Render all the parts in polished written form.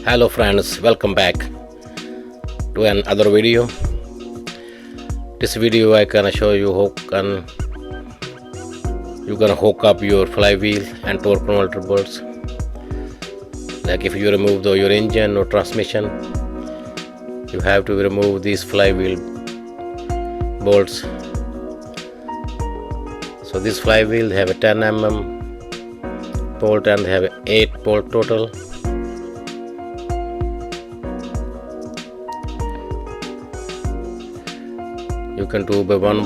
Hello friends, welcome back to another video. This video I can show you how you can hook up your flywheel and torque converter bolts. Like if you remove your engine or transmission, you have to remove these flywheel bolts. So this flywheel have a 10 mm bolt and they have 8 bolt total. You can do by one.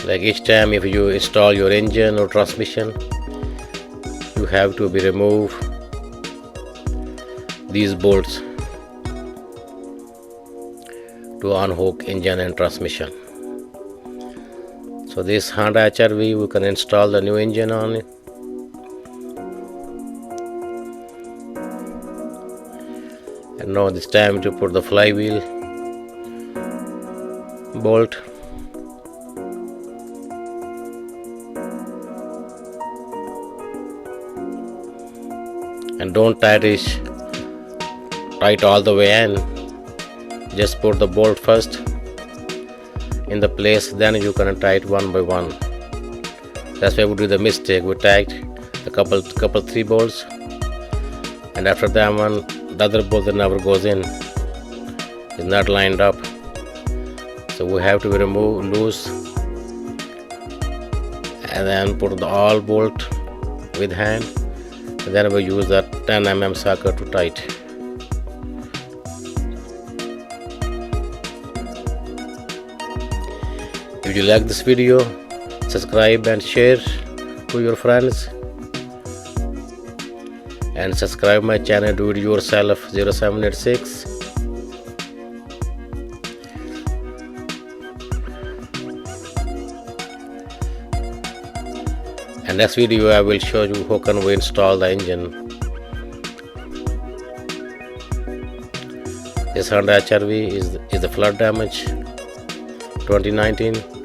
Like each time if you install your engine or transmission, you have to remove these bolts to unhook engine and transmission. So this Honda HRV, we can install the new engine on it. And now it's time to put the flywheel bolt. And don't tight all the way in. Just put the bolt first in the place, then you can tie it one by one. That's why we do the mistake. We tied the couple 3 bolts, and after that one, the other bolt that never goes in is not lined up. So we have to remove loose and then put the all bolt with hand, and then we use that 10 mm socket to tight. If you like this video, subscribe and share to your friends, and subscribe my channel Do It Yourself 0786. And next video I will show you how can we install the engine. This Honda HRV is the flood damage 2019.